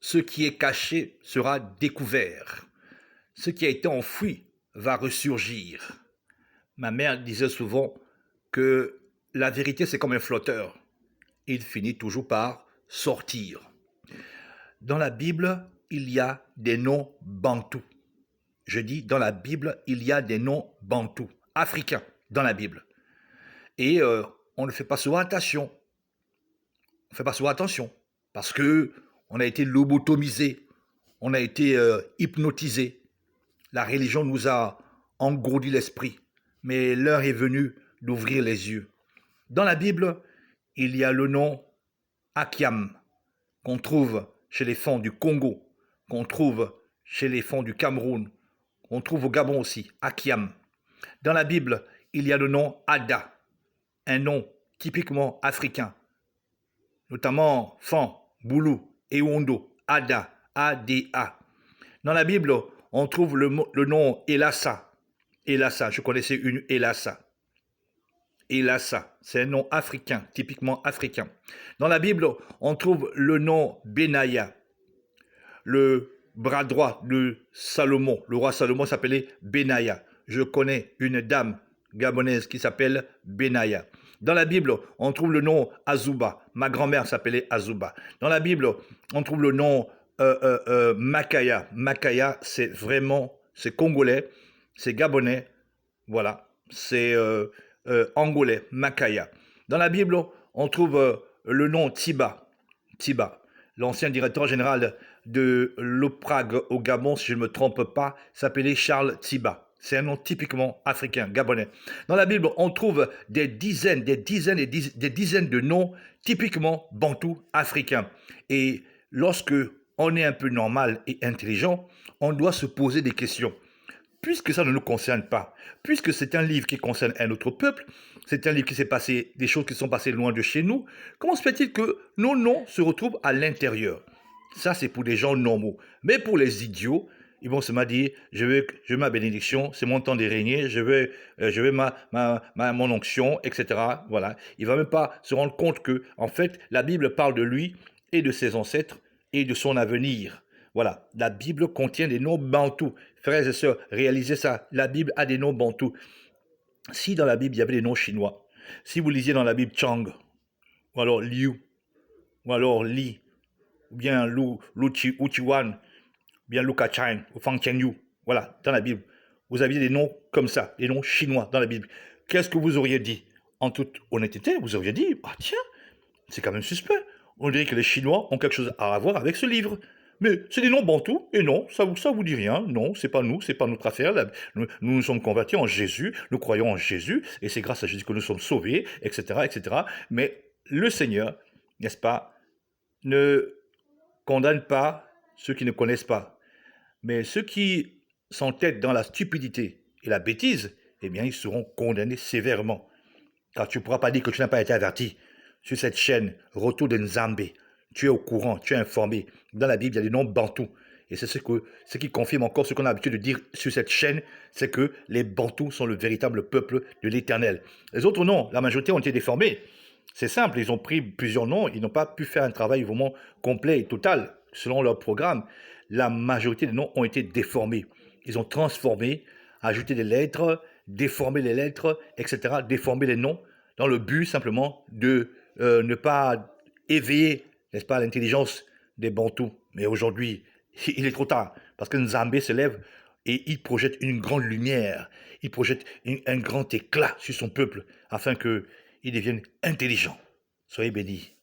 Ce qui est caché sera découvert. Ce qui a été enfoui va ressurgir. Ma mère disait souvent que la vérité, c'est comme un flotteur. Il finit toujours par sortir. Dans la Bible, il y a des noms bantous. Je dis, dans la Bible, il y a des noms bantous, africains, dans la Bible. Et on ne fait pas souvent attention. On ne fait pas souvent attention. Parce que on a été lobotomisé, on a été hypnotisé. La religion nous a engourdi l'esprit. Mais l'heure est venue d'ouvrir les yeux. Dans la Bible, il y a le nom Akiam, qu'on trouve chez les fonds du Congo, qu'on trouve chez les fonds du Cameroun, qu'on trouve au Gabon aussi, Akiam. Dans la Bible, il y a le nom Ada, un nom typiquement africain, notamment Fan, Boulou et Wondo, Ada, A-D-A. Dans la Bible, on trouve le nom Elassa. Elassa, je connaissais une Elassa. Elassa, c'est un nom africain, typiquement africain. Dans la Bible, on trouve le nom Benaya, le bras droit de Salomon. Le roi Salomon s'appelait Benaya. Je connais une dame gabonaise qui s'appelle Benaya. Dans la Bible, on trouve le nom Azouba. Ma grand-mère s'appelait Azouba. Dans la Bible, on trouve le nom Makaya. Makaya, c'est vraiment, c'est congolais, c'est gabonais, voilà, c'est angolais, Makaya. Dans la Bible, on trouve le nom Tiba. Tiba, l'ancien directeur général de l'OPRAG au Gabon, si je ne me trompe pas, s'appelait Charles Tiba. C'est un nom typiquement africain, gabonais. Dans la Bible, on trouve des dizaines de noms typiquement bantous africains. Et lorsque on est un peu normal et intelligent, on doit se poser des questions. Puisque ça ne nous concerne pas, puisque c'est un livre qui concerne un autre peuple, c'est un livre qui s'est passé, des choses qui sont passées loin de chez nous, comment se fait-il que nos noms se retrouvent à l'intérieur? Ça, c'est pour des gens normaux. Mais pour les idiots, ils vont se dire, je veux ma bénédiction, c'est mon temps de régner, je veux mon onction, etc. Voilà. Il ne va même pas se rendre compte que, en fait, la Bible parle de lui et de ses ancêtres et de son avenir. Voilà, la Bible contient des noms bantous. Frères et sœurs, réalisez ça. La Bible a des noms bantous. Si dans la Bible, il y avait des noms chinois, si vous lisiez dans la Bible Chang, ou alors Liu, ou alors Li, ou bien Uchiwan, ou bien Lu Kachan, ou Fang Yu, voilà, dans la Bible, vous aviez des noms comme ça, des noms chinois dans la Bible. Qu'est-ce que vous auriez dit? En toute honnêteté, vous auriez dit, ah tiens, c'est quand même suspect. On dirait que les Chinois ont quelque chose à voir avec ce livre. Mais c'est des noms bantous, et non, ça vous dit rien. Non, c'est pas nous, c'est pas notre affaire. Nous nous sommes convertis en Jésus, nous croyons en Jésus, et c'est grâce à Jésus que nous sommes sauvés, etc., etc. Mais le Seigneur, n'est-ce pas, ne condamne pas ceux qui ne connaissent pas. Mais ceux qui s'entêtent dans la stupidité et la bêtise, eh bien, ils seront condamnés sévèrement. Car tu ne pourras pas dire que tu n'as pas été averti. Sur cette chaîne, Retour de Nzambé, tu es au courant, tu es informé. Dans la Bible, il y a des noms bantous. Et c'est ce qui confirme encore ce qu'on a l'habitude de dire sur cette chaîne, c'est que les bantous sont le véritable peuple de l'Éternel. Les autres noms, la majorité ont été déformés. C'est simple, ils ont pris plusieurs noms, ils n'ont pas pu faire un travail vraiment complet et total selon leur programme. La majorité des noms ont été déformés. Ils ont transformé, ajouté des lettres, déformé les lettres, etc., déformé les noms, dans le but simplement de ne pas éveiller, n'est-ce pas, l'intelligence des Bantous. Mais aujourd'hui, il est trop tard, parce que Nzambé se lève et il projette une grande lumière, il projette un grand éclat sur son peuple, afin qu'il devienne intelligent. Soyez bénis.